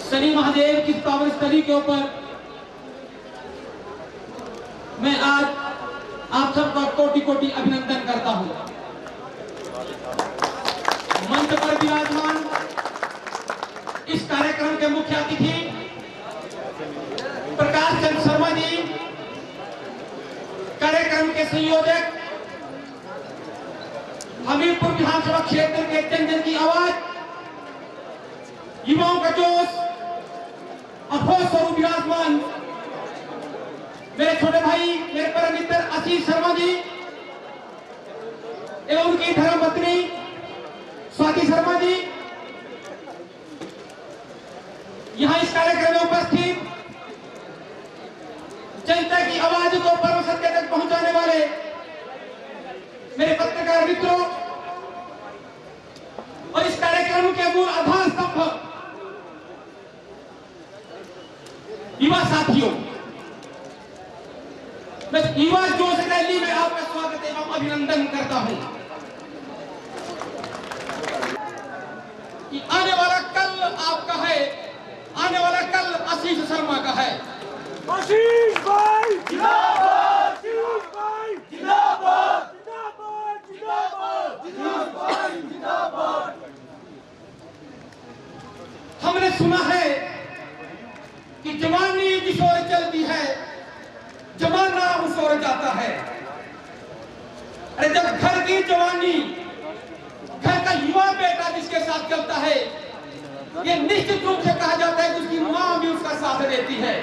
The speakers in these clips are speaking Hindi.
शनि महादेव की पावन स्थली के ऊपर मैं आज आप सबका कोटि कोटि अभिनंदन करता हूं। मंच पर विराजमान इस कार्यक्रम के मुख्य अतिथि प्रकाश चंद्र शर्मा जी, कार्यक्रम के संयोजक, हमीरपुर विधानसभा क्षेत्र के जन जन की आवाज, युवाओं का जोश, अफरोज स्वरूप विराजमान मेरे छोटे भाई, मेरे परम मित्र आशीष शर्मा जी एवं उनकी धर्मपत्नी स्वाति शर्मा जी, यहां इस कार्यक्रम में उपस्थित जनता की आवाज को परम सत्य तक पहुंचाने वाले मेरे पत्रकार मित्रों और इस कार्यक्रम के मूल आधार स्तंभ युवा साथियों, मैं युवा जोश रैली में आपका स्वागत एवं अभिनंदन करता हूं कि आने वाला कल आपका है, आने वाला कल आशीष शर्मा का है। आशीष भाई जिंदाबाद, आशीष भाई जिंदाबाद, जिंदाबाद, जिंदाबाद, आशीष भाई जिंदाबाद। हमने सुना है कि जवानी जिस ओर चलती है जमाना उस ओर जाता है। अरे जब घर की जवानी, घर का युवा बेटा जिसके साथ चलता है, ये निश्चित रूप से कहा जाता है कि उसकी मां भी उसका साथ देती है।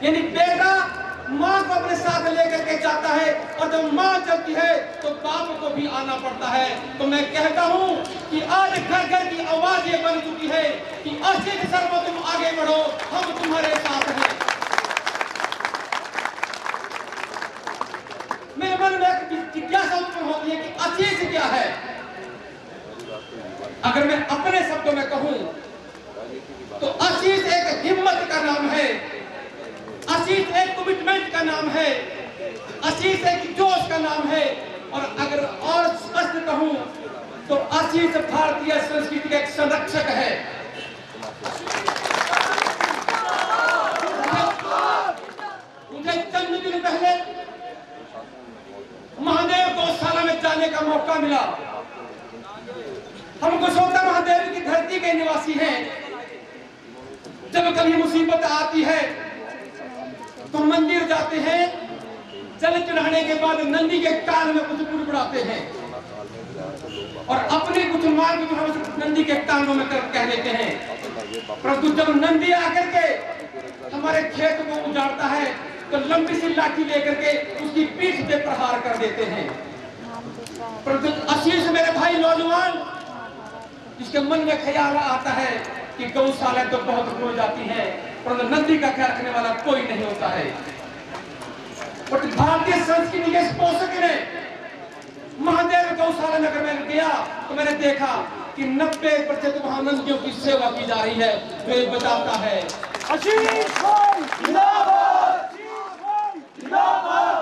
यानी बेटा मां को अपने साथ लेकर के जाता है और जब मां चलती है तो बाप को भी आना पड़ता है। तो मैं कहता हूं कि आज घर घर की आवाज ये बन चुकी है कि आशीष शर्मा तुम आगे बढ़ो, हम तुम्हारे साथ हैं। मेरे मन में एक जिज्ञासा उत्पन्न होती है कि आशीष क्या है। अगर मैं अपने शब्दों में कहूं तो आशीष एक हिम्मत का नाम है, आशीष एक कमिटमेंट का नाम है, आशीष एक जोश का नाम है। और अगर और स्पष्ट कहूं तो आशीष भारतीय संस्कृति का एक संरक्षक है। मुझे चंद दिन पहले महादेव गौशाला में जाने का मौका मिला। हम गोशोता महादेव की धरती के निवासी हैं। जब कभी मुसीबत आती है तो मंदिर जाते हैं, जल चढ़ाने के बाद नंदी के कान में कुछ बुड़बुड़ाते हैं और अपने कुछ मार्ग जो हम नंदी के कानों में कह देते हैं। परंतु जब नंदी आकर के हमारे खेत को उजाड़ता है तो लंबी सी लाठी लेकर के उसकी पीठ पे प्रहार कर देते हैं। परंतु आशीष मेरे भाई नौजवान, जिसके मन में ख्याल आता है कि गौशाला तो बहुत हो जाती है परंतु नंदी का ख्याल रखने वाला कोई नहीं होता है। और भारतीय संस्कृति के पोषक ने महादेव गौशाला नगर में गया तो मैंने देखा कि 90% वहां नंदियों की सेवा की जा रही है। जो ये बताता है आशीष भाई जिंदाबाद, आशीष भाई जिंदाबाद।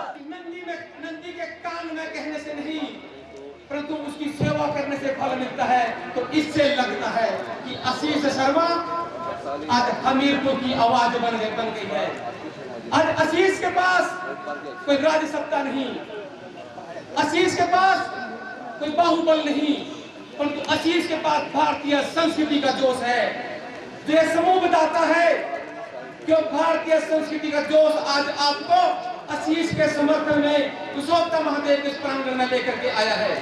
नंदी के कान में कहने से नहीं परंतु उसकी सेवा करने से फल मिलता है। तो इससे लगता है कि आशीष शर्मा आज हमीरपुर की आवाज बन गई है। आज आशीष के पास कोई राज्य सत्ता नहीं, आशीष के पास कोई बाहुबल नहीं, परंतु आशीष के पास भारतीय संस्कृति का जोश है। जो समूह बताता है कि भारतीय संस्कृति का जोश आज आपको आशीष के समर्थन में गोशोता महादेव के प्रांगण में लेकर के आया है।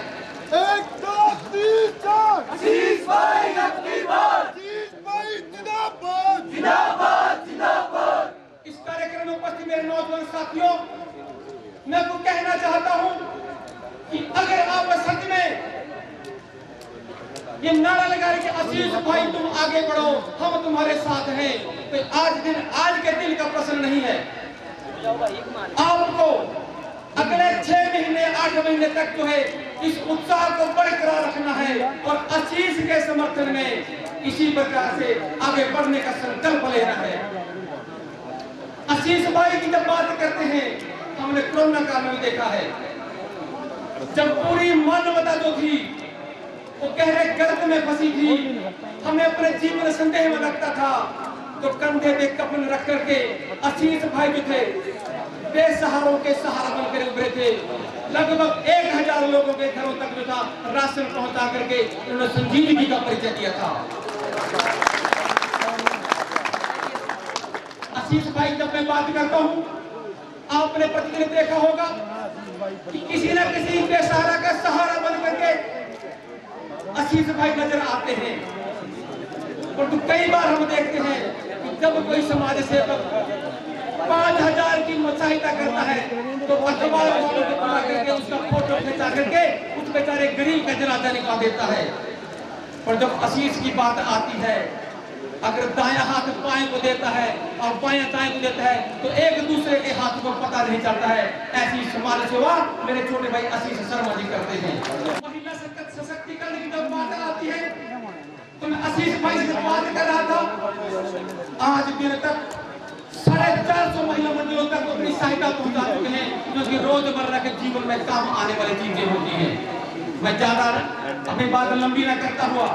1 2 3 4 आशीष भाई अपनी बात, आशीष भाई जिंदाबाद, जिंदाबाद, जिंदाबाद। इस कार्यक्रम में उपस्थित मेरे नौजवान साथियों, मैं आपको कहना चाहता हूं कि अगर आप सच में ये नारा लगा रहे कि आशीष भाई तुम आगे बढ़ो, हम तुम्हारे साथ हैं, तो आज के दिन का प्रश्न नहीं है। आपको अगले 6 महीने 8 महीने तक जो है इस उत्साह को बरकरार रखना है और आशीष के समर्थन में इसी प्रकार से आगे बढ़ने का संकल्प लेना है। आशीष भाई की जब बात करते हैं, हमने कोरोना काल में देखा है जब पूरी मानवता जो थी वो गहरे गर्त में फंसी थी, हमें अपने जीवन संदेह में लगता था तो कंधे पे कफन रख करके आशीष भाई जो थे बेसहारों के सहारा बनकर उभरे थे। लगभग 1000 लोगों के घरों तक जो था राशन पहुंचा करके उन्होंने संजीवनी का परिचय दिया था। आशीष भाई, जब मैं बात करता हूं, आपने प्रतिदिन देखा होगा कि किसी न किसी बेसहारा का सहारा बन करके आशीष भाई नजर आते हैं। परंतु कई बार हम देखते हैं कि जब कोई समाज सेवक 5000 की सहायता करता है तो अखबार वालों को बुला करके उसका फोटो खिंचा करके उस बेचारे गरीब का जनाजा निकाल देता है। पर जब आशीष की बात आती है, अगर दायां हाथ बाएं को देता है और बायां दाएं को देता है तो एक दूसरे के हाथ को पता नहीं चलता है। ऐसी समाज सेवा मेरे छोटे भाई आशीष शर्मा जी करते हैं। महिला सशक्तिकरण की जब बात आती है तो मैं आशीष भाई से बात कर रहा था। आज दिन तक 450 महिला मंदिरों तक अपनी सहायता पहुंचा चुके हैं, जो कि रोजमर्रा के जीवन में काम आने वाली चीजें होती हैं। मैं ज्यादा अपनी बात लंबी न करता हुआ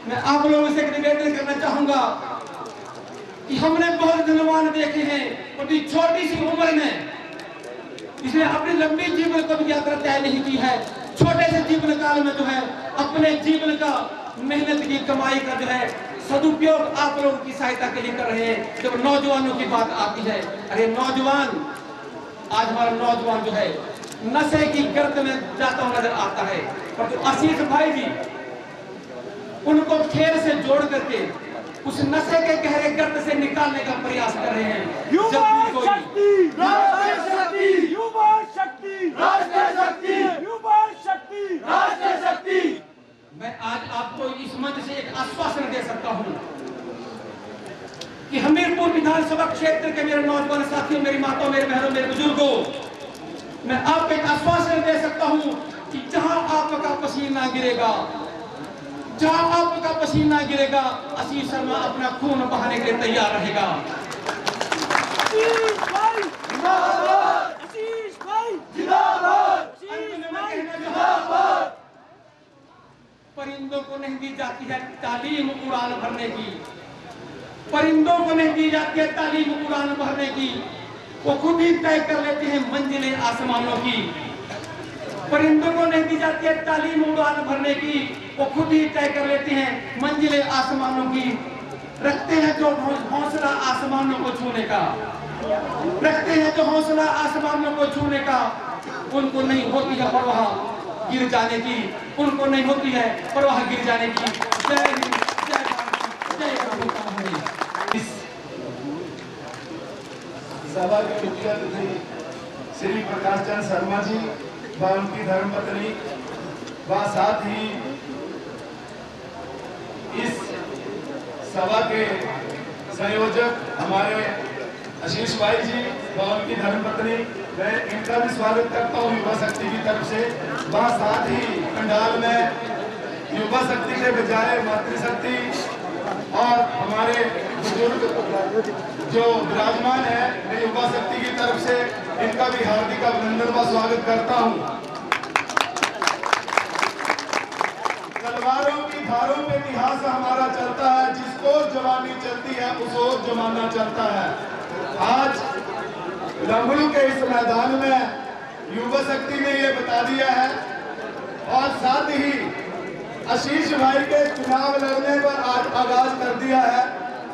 मैं आप लोगों से निवेदन करना चाहूंगा कि हमने बहुत धनवान देखे हैं, अपनी छोटी सी उम्र में इसने अपनी लंबी जीवन को यात्रा तय नहीं की है। छोटे से जीवन काल में जो है अपने जीवन का मेहनत की कमाई का जो है सदुपयोग आप लोगों की सहायता के लिए कर रहे हैं। जब नौजवानों की बात आती है, अरे नौजवान, आज हमारा नौजवान जो है नशे की गर्त में जाता हुआ नजर आता है। पर तो आशीष भाई जी उनको खेल से जोड़ करके उस नशे के गहरे गर्त से निकालने का प्रयास कर रहे हैं। युवा शक्ति, राष्ट्रीय शक्ति, युवा शक्ति, राष्ट्रीय शक्ति, युवा शक्ति, राष्ट्रीय शक्ति। मैं आज आपको इस मंच से एक आश्वासन दे सकता हूं कि हमीरपुर विधानसभा क्षेत्र के मेरे नौजवान साथियों, मेरी माताओं, मेरे बहनों, मेरे बुजुर्गों, मैं आपको एक आश्वासन दे सकता हूं कि जहां आपका पसीना गिरेगा, जहां आपका पसीना गिरेगा, आशीष शर्मा अपना खून बहाने के लिए तैयार रहेगा। आशीष भाई जिंदाबाद, आशीष भाई जिंदाबाद, जिंदाबाद। परिंदों को नहीं दी जाती है तालीम उड़ान भरने की, परिंदों को नहीं दी जाती है तालीम उड़ान भरने की, वो खुद ही तय कर लेते हैं मंजिलें आसमानों की। परिंदों को नहीं दी जाती है तालीम उड़ान भरने की, वो खुद ही तय कर लेते हैं मंजिलें आसमानों की। रखते हैं जो हौसला आसमानों को छूने का, रखते हैं जो हौसला आसमानों को छूने का, उनको नहीं होती है परवाह गिर जाने की, उनको नहीं होती है परवाह गिर जाने की। जय हिंद, जय भारत, जय भारत। इस सभा के मुख्य अतिथि श्री प्रकाश चंद्र शर्मा जी व उनकी धर्मपत्नी व साथ ही इस सभा के संयोजक हमारे आशीष भाई जी व उनकी धर्मपत्नी, मैं इनका भी स्वागत करता हूँ युवा शक्ति की तरफ से। वह साथ ही पंडाल में युवा शक्ति के बजाय मातृशक्ति और हमारे बुजुर्ग जो विराजमान है, मैं युवा शक्ति की तरफ से इनका भी हार्दिक अभिनंदन व स्वागत करता हूँ। तलवारों की धारों पे इतिहास हमारा चलता है, जिसको जवानी चलती है उसको जमाना चलता है। आज लंगड़ू के इस मैदान में युवा शक्ति ने ये बता दिया है और साथ ही आशीष भाई के चुनाव लड़ने पर आज आगाज कर दिया है।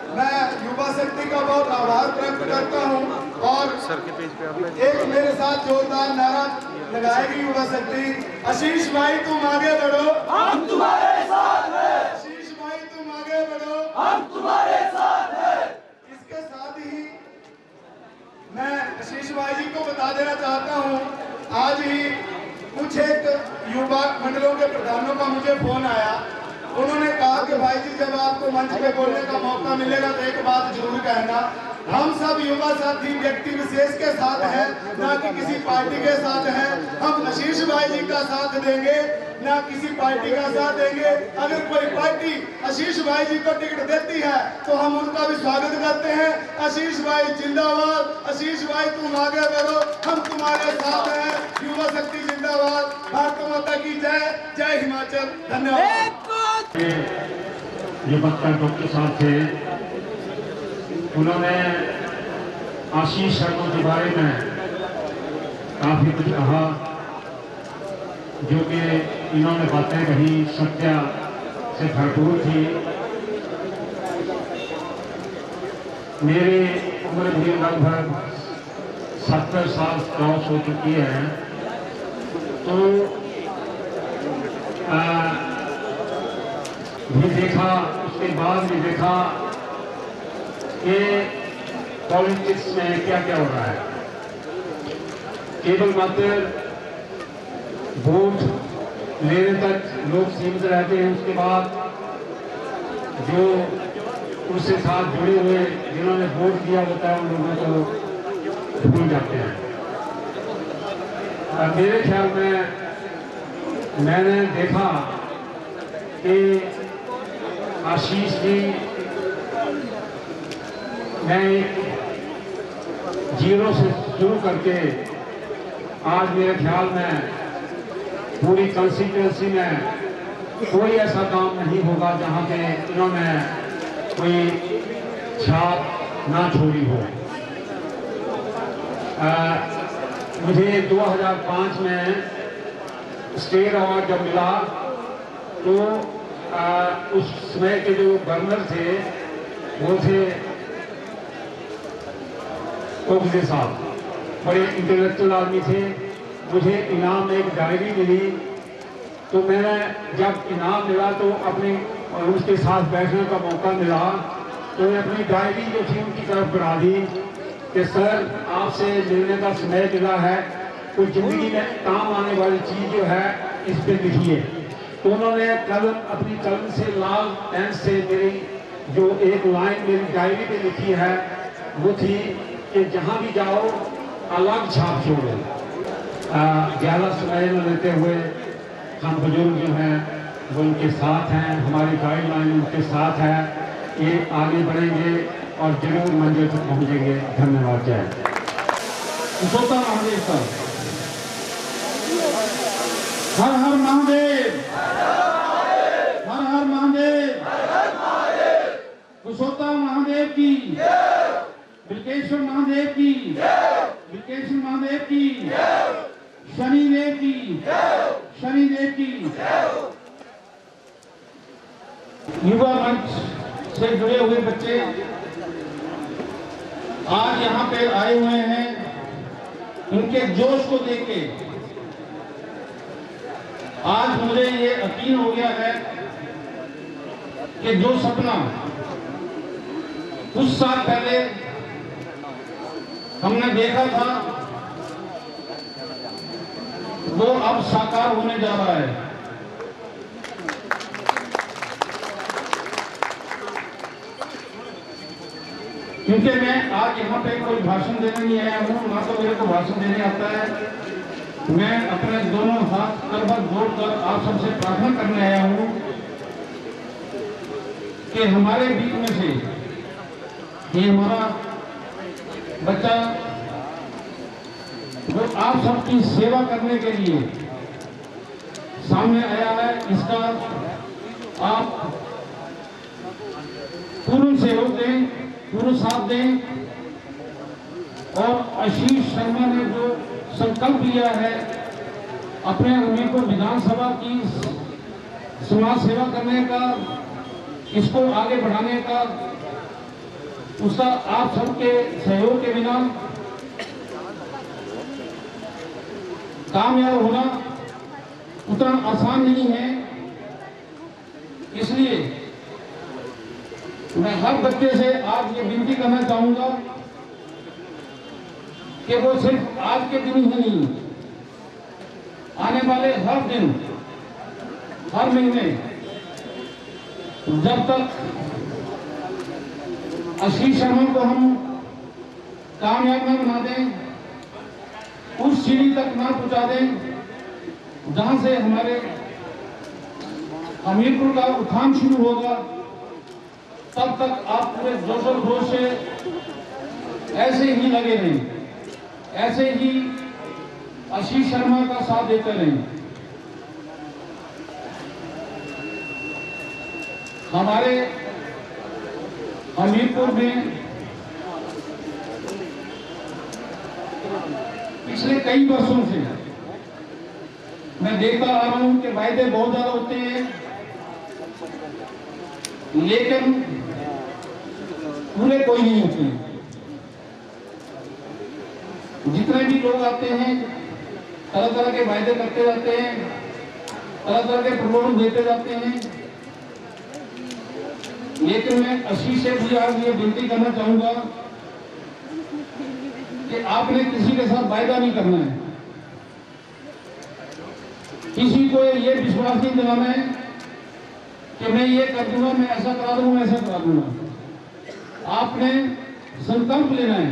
मैं युवा शक्ति का बहुत आभार व्यक्त करता हूं और एक मेरे साथ जोरदार नारा लगाएगी युवा शक्ति, आशीष भाई तुम आगे बढ़ो, हम तुम्हारे साथ हैं, आशीष भाई तुम आगे बढ़ो, हम तुम्हारे साथ हैं। इसके साथ ही मैं आशीष भाई जी को बता देना चाहता हूं, आज ही कुछ एक युवा मंडलों के प्रधानों का मुझे फोन आया। उन्होंने कहा कि भाई जी जब आपको मंच पे बोलने का मौका मिलेगा तो एक बात जरूर कहना, हम सब युवा साथी व्यक्ति विशेष के साथ हैं, ना कि किसी पार्टी के साथ हैं। हम आशीष भाई जी का साथ देंगे, ना किसी पार्टी का साथ देंगे। अगर कोई पार्टी आशीष भाई जी को टिकट देती है तो हम उनका भी स्वागत करते हैं। आशीष भाई जिंदाबाद, आशीष भाई तुम आगे बढ़ो, हम तुम्हारे साथ हैं। युवा शक्ति जिंदाबाद, भारत माता की जय, जय हिमाचल, धन्यवाद। ये वक्ता डॉक्टर साहब थे उन्होंने आशीष शर्मा के बारे में काफ़ी कुछ कहा, जो कि इन्होंने बातें कही सत्य से भरपूर थी। मेरी उम्र भी लगभग 70 साल क्रॉस हो चुकी है, तो भी देखा, उसके बाद भी देखा कि पॉलिटिक्स में क्या क्या हो रहा है। केवल मात्र वोट लेने तक लोग सीमित रहते हैं, उसके बाद जो उसके साथ जुड़े हुए जिन्होंने वोट दिया होता है उन लोगों को भूल जाते हैं। मेरे ख्याल में मैंने देखा कि आशीष जी मैं जीरो से शुरू करके आज मेरे ख्याल में पूरी कंस्टिट्यूंसी में कोई ऐसा काम नहीं होगा जहां पे इन्होंने कोई छाप ना छोड़ी हो। मुझे 2005 में स्टेट अवार्ड जब मिला तो उस समय के जो गवर्नर थे वो थे कोकजे साहब, बड़े इंटेलेक्चुअल आदमी थे। मुझे इनाम में एक डायरी मिली, तो मैंने जब इनाम मिला तो अपनी उसके साथ बैठने का मौका मिला, तो मैं अपनी डायरी जो थी उनकी तरफ बढ़ा दी कि सर आपसे मिलने का समय मिला है, कोई जिंदगी में काम आने वाली चीज़ जो है इस पे लिखिए। तो उन्होंने कलम अपनी कलम से लाल पेन से मेरी जो एक लाइन मेरी डायरी पे लिखी है वो थी कि जहाँ भी जाओ अलग छाप छोड़ो। ज़्यादा समय न लेते हुए हम बुजुर्ग जो हैं वो उनके साथ हैं, हमारी गाइडलाइन उनके साथ है, ये आगे बढ़ेंगे और जरूर मंजिल तक पहुँचेंगे। धन्यवाद। जय कुशोत्तम महादेव सर। हर हर महादेव, हर हर महादेव, कुशोत्तम महादेव की, बिल्केश्वर महादेव की, बिल्केश्वर महादेव की, शनिदेव की, शनिदेव की। युवा मंच से जुड़े हुए बच्चे आज यहाँ पे आए हुए हैं, उनके जोश को देख के आज मुझे ये यकीन हो गया है कि जो सपना कुछ साल पहले हमने देखा था वो अब साकार होने जा रहा है। क्योंकि मैं आज यहाँ पे कोई भाषण देने नहीं आया हूँ, ना तो मेरे को भाषण देने आता है। मैं अपने दोनों हाथ करबत जोड़कर आप सबसे प्रार्थना करने आया हूँ कि हमारे बीच में से ये हमारा बच्चा जो आप सबकी सेवा करने के लिए सामने आया है, इसका आप पूर्ण सहयोग दें, पूर्ण साथ दें। और आशीष शर्मा ने जो संकल्प लिया है अपने हमीरपुर विधानसभा की समाज सेवा करने का, इसको आगे बढ़ाने का, उसका आप सबके सहयोग के बिना कामयाब होना उतना आसान नहीं है। इसलिए मैं हर बच्चे से आज ये विनती करना चाहूंगा कि वो सिर्फ आज के दिन ही नहीं, आने वाले हर दिन, हर महीने, जब तक आशीष शर्मा को हम कामयाब न बना दें, उस सीढ़ी तक ना पहुंचा दें जहां से हमारे हमीरपुर का उत्थान शुरू होगा, तब तक आप पूरे जोश खरोश से ऐसे ही लगे रहें, ऐसे ही आशीष शर्मा का साथ देते रहें। हमारे हमीरपुर में पिछले कई वर्षों से मैं देखता आ रहा हूं कि वायदे बहुत ज्यादा होते हैं, लेकिन पूरे कोई नहीं होते। जितने भी लोग आते हैं तरह तरह के वायदे करते जाते हैं, तरह तरह के प्रलोभन देते जाते हैं, लेकिन मैं आशीष से भी आज ये विनती करना चाहूंगा कि आपने किसी के साथ वायदा नहीं करना है, किसी को ये विश्वास नहीं दिलाना है कि मैं ये कर दूंगा, मैं ऐसा करा दूंगा, मैं ऐसा करा दूंगा। आपने संकल्प लेना है,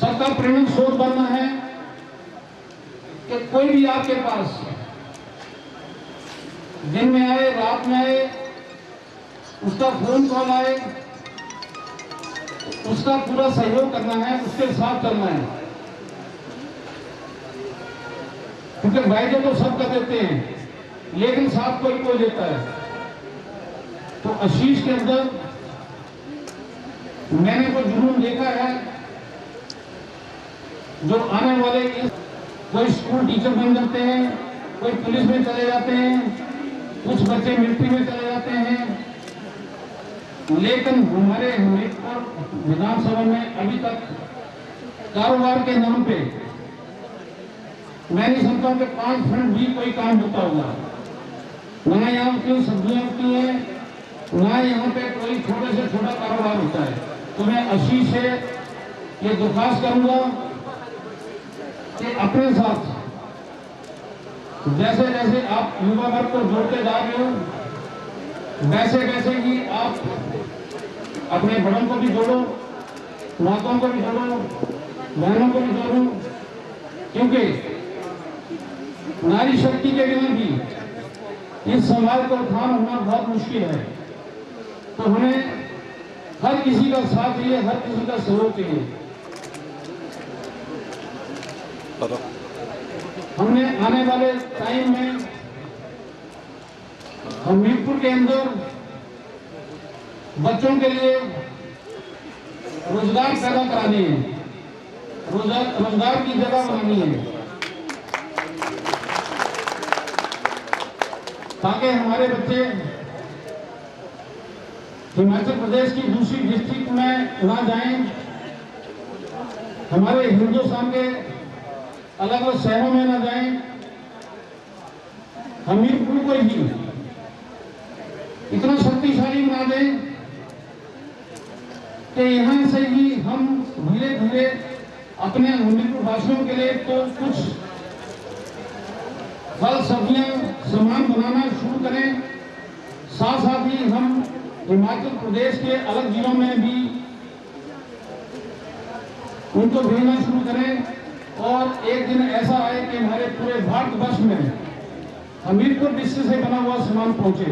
सबका प्रेरक स्रोत बनना है कि कोई भी आपके पास दिन में आए, रात में आए, उसका फोन कॉल आए, उसका पूरा सहयोग करना है, उसके साथ चलना है। क्योंकि वायदे तो सब कर देते हैं, लेकिन साथ कोई कोई देता है। तो आशीष के अंदर मैंने कोई जुनून देखा है, जो आने वाले कोई स्कूल टीचर बन जाते हैं, कोई पुलिस में चले जाते हैं, कुछ बच्चे मिलिट्री में चले जाते हैं, लेकिन हमारे हमीरपुर विधानसभा में अभी तक कारोबार के नाम पे मैं नहीं समझता कि 5% भी कोई काम होता होगा। ना यहाँ की सब्जियां होती हैं, ना यहाँ पे कोई छोटे से छोटा कारोबार होता है। तो मैं आशीष से ये दरख्वास्त करूंगा कि अपने साथ जैसे जैसे आप युवा वर्ग को जोड़ते जा रहे हो, वैसे वैसे ही आप अपने बड़ों को भी जोड़ो, माताओं को भी जोड़ो, बहनों को भी जोड़ो, क्योंकि नारी शक्ति के बिना भी इस समाज को उत्थान होना बहुत मुश्किल है। तो हमें हर किसी का साथ चाहिए, हर किसी का सहयोग चाहिए। हमने आने वाले टाइम में हमीरपुर के अंदर बच्चों के लिए रोजगार पैदा कराने हैं, रोजगार की जगह बनानी है, ताकि हमारे बच्चे हिमाचल प्रदेश की दूसरी डिस्ट्रिक्ट में ना जाएं, हमारे हिंदुस्तान के अलग अलग शहरों में ना जाएं, हमीरपुर को ही इतना शक्तिशाली बना दें कि यहाँ से ही हम धीरे धीरे अपने हमीरपुर वासियों के लिए तो कुछ फल सब्जियां सामान बनाना शुरू करें, साथ साथ ही हम हिमाचल प्रदेश के अलग जिलों में भी उनको भेजना शुरू करें। और एक दिन ऐसा आए कि हमारे पूरे भारतवर्ष में हमीरपुर डिस्ट्रिक्ट से बना हुआ सामान पहुंचे।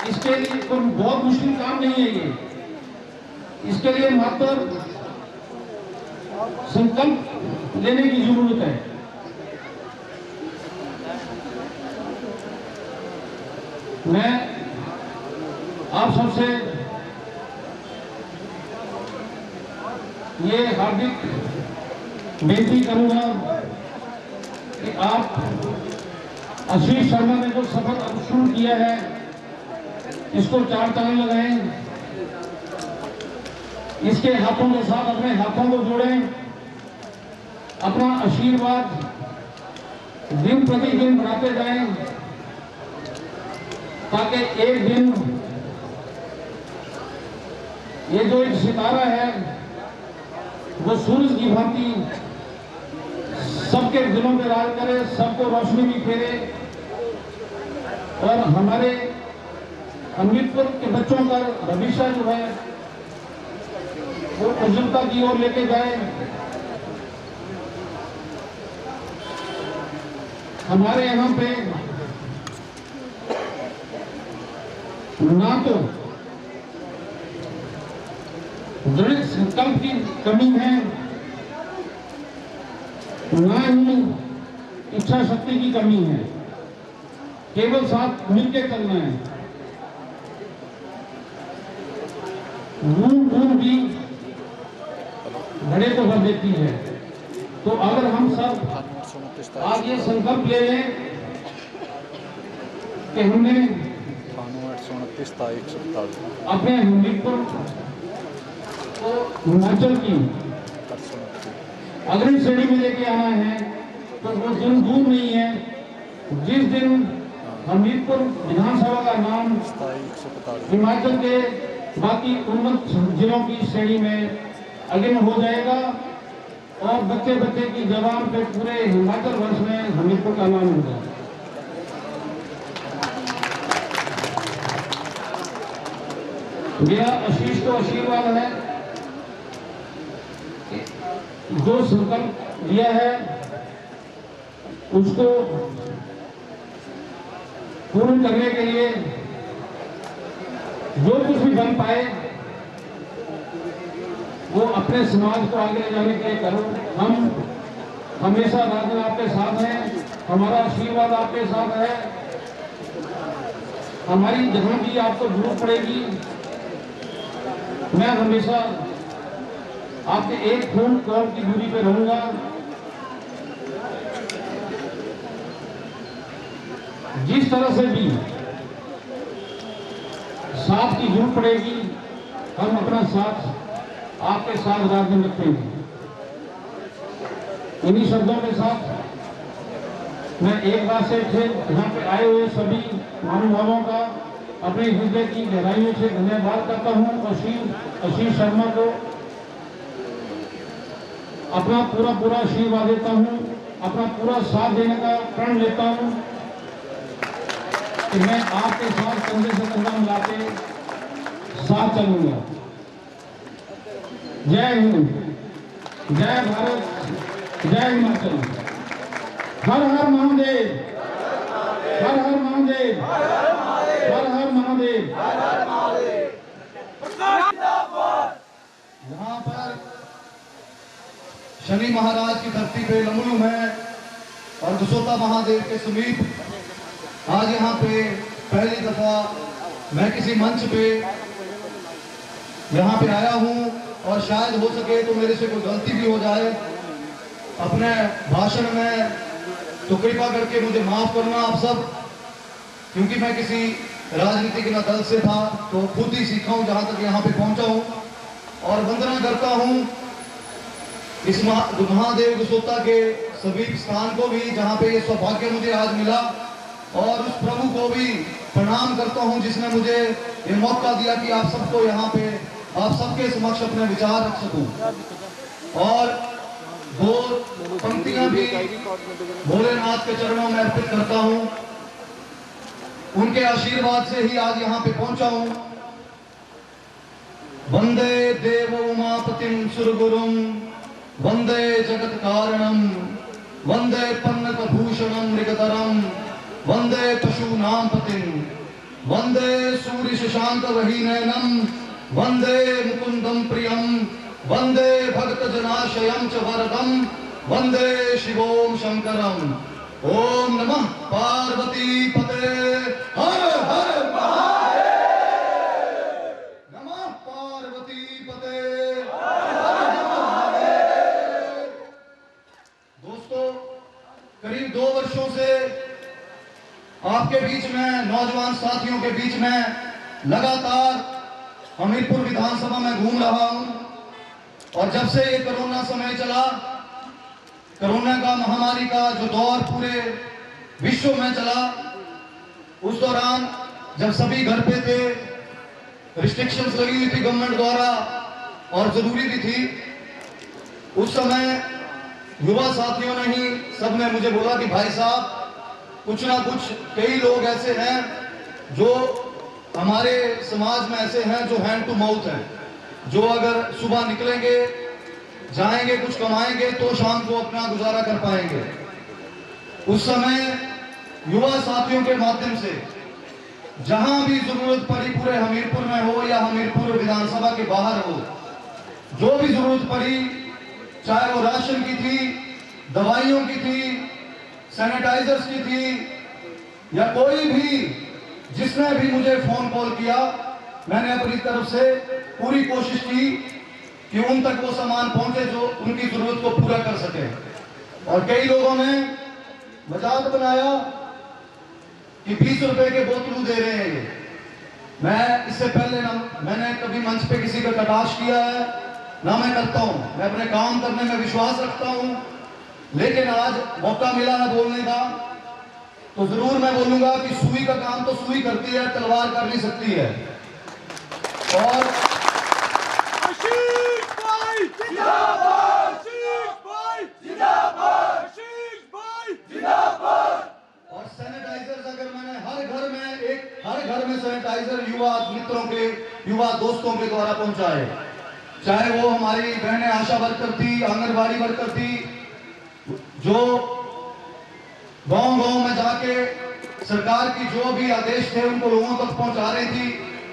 इसके लिए कोई बहुत मुश्किल काम नहीं है ये, इसके लिए मात्र संकल्प लेने की जरूरत है। मैं आप सबसे ये हार्दिक बेनती करूंगा कि आप आशीष शर्मा ने जो सफर अब शुरू किया है, इसको 4 चांद लगाएं, इसके हाथों के साथ अपने हाथों को जोड़ें, अपना आशीर्वाद दिन प्रतिदिन बढ़ाते जाएं, ताकि एक दिन ये जो एक सितारा है वो सूरज की भांति सबके दिलों में राज करे, सबको रोशनी भी फेरे और हमारे हमीरपुर के बच्चों का भविष्य जो है वो उज्ज्वलता की ओर लेके जाए। हमारे यहाँ पे ना तो दृढ़ संकल्प की कमी है, ना ही इच्छा शक्ति की कमी है, केवल साथ मिलकर चलना है। बूंद भी घड़े को भर देती है। तो अगर हम सब आज ये संकल्प ले लें कि हमने अपने हमीरपुर को हिमाचल की अग्रणी श्रेणी में लेके आना है, तो वो दिन दूर नहीं है जिस दिन हमीरपुर विधानसभा का नाम हिमाचल के बाकी उन्नत जिलों की श्रेणी में अग्रणी हो जाएगा और बच्चे बच्चे की जबान पे पूरे हिमाचल वर्ष में हमीरपुर का नाम होगा। मेरा आशीष को आशीर्वाद है, जो संकल्प लिया है उसको पूर्ण करने के लिए जो कुछ भी बन पाए वो अपने समाज को आगे ले जाने के लिए करो। हम हमेशा राजन आपके साथ हैं, हमारा आशीर्वाद आपके साथ है। हमारी जहां भी आपको जरूरत पड़ेगी मैं हमेशा आपके एक फोन कॉल की दूरी पे रहूंगा। जिस तरह से भी साथ की जरूरत पड़ेगी हम अपना साथ आपके साथ राज में रखेंगे। इन्हीं शब्दों के साथ मैं एक बार से फिर यहाँ पे आए हुए सभी महानुभावों का अपने हृदय की गहराइयों से धन्यवाद करता हूँ। आशीष शर्मा को अपना पूरा आशीर्वाद देता हूँ, अपना पूरा साथ देने का प्रण लेता हूँ कि मैं आपके साथ कंधे से कंधा मिला के साथ चलूंगा। जय हिंद, जय भारत, जय हिमाचल। हर हर महादेव, हर हर महादेव, हर हर महादेव। यहाँ पर शनि महाराज की धरती पे लमलू है और दुसोता महादेव के समीप आज यहाँ पे पहली दफा मैं किसी मंच पे यहाँ पे आया हूँ और शायद हो सके तो मेरे से कोई गलती भी हो जाए अपने भाषण में, तो कृपा करके मुझे माफ करना आप सब, क्योंकि मैं किसी राजनीतिक न दल से था तो खुद ही सीखा हूँ जहाँ तक यहाँ पे पहुँचा हूँ। और वंदना करता हूँ इस महादेव दुसोता के सभी स्थान को भी जहाँ पे ये सौभाग्य मुझे आज मिला, और उस प्रभु को भी प्रणाम करता हूँ जिसने मुझे ये मौका दिया कि आप सबको यहाँ पे आप सबके समक्ष अपने विचार रख सकूं। और दो पंक्तियां भी भोलेनाथ के चरणों में अर्पित करता हूँ। उनके आशीर्वाद से ही आज यहाँ पे पहुंचा हूँ। वंदे देव उमापतिम सुरगुरुम, वंदे जगत कारणम, वंदे पन्नक भूषणम मृगधरम, वंदे पशूनां पतिम, वंदे सूर्य शशांक वहीनैनम, वंदे मुकुंदम प्रियम, वंदे भक्त जनाशयम च वरदम, वंदे शिवोम शंकरम। ओम नमः पार्वती पते हर हर महादेव। नमः पार्वती पते हर हर महादेव। दोस्तों, करीब 2 वर्षों से आपके बीच में, नौजवान साथियों के बीच में लगातार हमीरपुर विधानसभा में घूम रहा हूं। और जब से ये कोरोना समय चला, कोरोना का महामारी का जो दौर पूरे विश्व में चला, उस दौरान जब सभी घर पे थे, रिस्ट्रिक्शंस लगी हुई थी गवर्नमेंट द्वारा और जरूरी भी थी, उस समय युवा साथियों ने ही सबने मुझे बोला कि भाई साहब, कुछ ना कुछ कई लोग ऐसे हैं जो हमारे समाज में ऐसे हैं जो हैंड टू माउथ हैं, जो अगर सुबह निकलेंगे, जाएंगे, कुछ कमाएंगे तो शाम को अपना गुजारा कर पाएंगे। उस समय युवा साथियों के माध्यम से जहां भी जरूरत पड़ी, पूरे हमीरपुर में हो या हमीरपुर विधानसभा के बाहर हो, जो भी जरूरत पड़ी, चाहे वो राशन की थी, दवाइयों की थी, सैनिटाइजर्स की थी, या कोई भी जिसने भी मुझे फोन कॉल किया, मैंने अपनी तरफ से पूरी कोशिश की कि उन तक वो सामान पहुंचे जो उनकी जरूरत को पूरा कर सके। और कई लोगों ने मजाक बनाया कि 20 रुपए के बोतलू दे रहे हैं ये। मैं इससे पहले ना मैंने कभी मंच पे किसी का कटाक्ष किया है, ना मैं करता हूं। मैं अपने काम करने में विश्वास रखता हूं, लेकिन आज मौका मिला है बोलने का तो जरूर मैं बोलूंगा कि सुई का काम तो सुई करती है, तलवार कर नहीं सकती है। और सैनिटाइजर्स अगर मैंने हर घर में सैनिटाइजर युवा मित्रों के, युवा दोस्तों के द्वारा पहुंचाए, चाहे वो हमारी बहनें आशा वर्कर थी, आंगनबाड़ी वर्कर थी, जो गांव-गांव में जाके सरकार की जो भी आदेश थे उनको लोगों तक पहुंचा रही थी,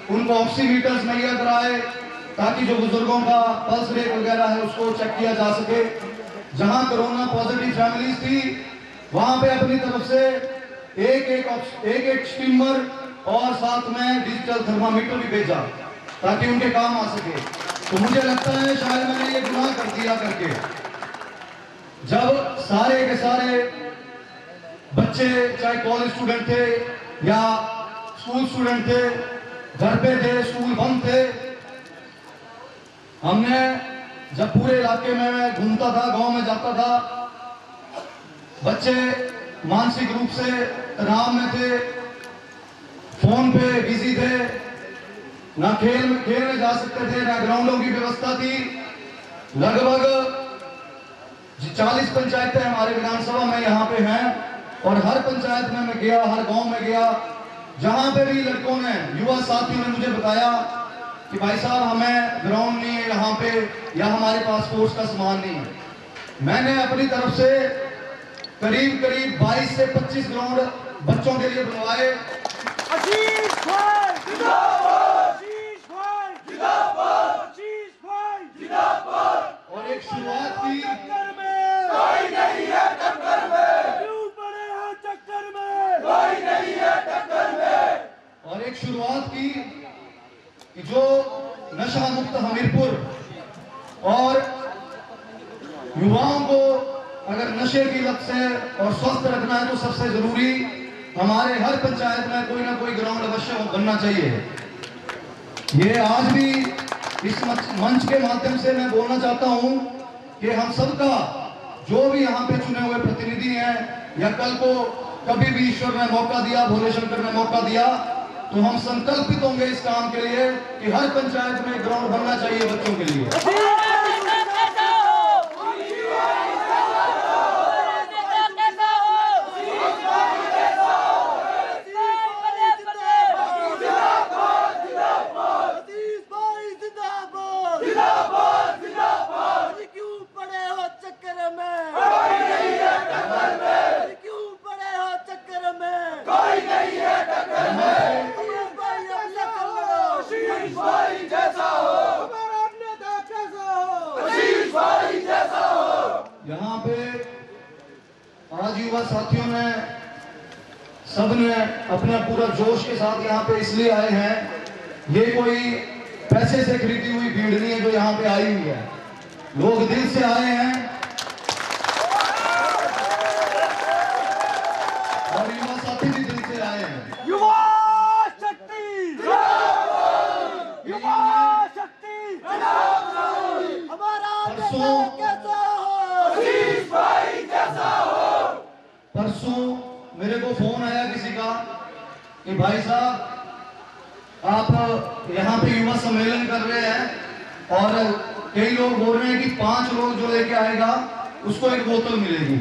उनको ऑक्सीमीटर्स मुहैया कराए ताकि जो बुजुर्गों का पल्स रेट वगैरह है उसको चेक किया जा सके। जहां कोरोना पॉजिटिव फैमिलीज थी वहां पे अपनी तरफ से एक स्टीमर और साथ में डिजिटल थर्मामीटर भी भेजा ताकि उनके काम आ सके। तो मुझे लगता है शायद मैंने ये गुनाह कर दिया करके, जब सारे के सारे बच्चे चाहे कॉलेज स्टूडेंट थे या स्कूल स्टूडेंट थे, घर पे थे, स्कूल बंद थे, हमने जब पूरे इलाके में मैं घूमता था, गांव में जाता था, बच्चे मानसिक रूप से तनाव में थे, फोन पे बिजी थे, ना खेलने जा सकते थे, ना ग्राउंडों की व्यवस्था थी। लगभग 40 पंचायतें हमारे विधानसभा में यहाँ पे हैं और हर पंचायत में मैं गया, हर गांव में गया, जहां पे भी लड़कों ने, युवा साथियों ने मुझे बताया कि भाई साहब हमें ग्राउंड नहीं है यहाँ पे, या हमारे पास स्पोर्ट्स का सामान नहीं है। मैंने अपनी तरफ से करीब 22 से 25 ग्राउंड बच्चों के लिए बनवाए। और एक शुरुआत की, कोई नहीं है टक्कर में, क्यों पड़े हो चक्कर में, कोई नहीं है टक्कर में। और एक शुरुआत की कि जो नशा मुक्त हमीरपुर और युवाओं को अगर नशे की लत से और स्वस्थ रखना है तो सबसे जरूरी हमारे हर पंचायत में कोई ना कोई ग्राउंड अवश्य बनना चाहिए। ये आज भी इस मंच के माध्यम से मैं बोलना चाहता हूं कि हम सबका, जो भी यहाँ पे चुने हुए प्रतिनिधि हैं, या कल को कभी भी ईश्वर ने मौका दिया, भोले शंकर ने मौका दिया, तो हम संकल्पित होंगे इस काम के लिए कि हर पंचायत में ग्राउंड बनना चाहिए बच्चों के लिए। यहाँ पे आज युवा साथियों ने, सबने अपना पूरा जोश के साथ यहाँ पे इसलिए आए हैं, ये कोई पैसे से खरीदी हुई भीड़ नहीं है जो यहाँ पे आई हुई है, लोग दिल से आए हैं। और युवा साथी भी दिल से आए हैं। युवा शक्ति, युवा शक्ति, हमारा परसों मेरे को फोन आया किसी का कि भाई साहब आप यहाँ पे युवा सम्मेलन कर रहे हैं और कई लोग बोल रहे हैं कि 5 लोग जो लेके आएगा उसको एक बोतल मिलेगी।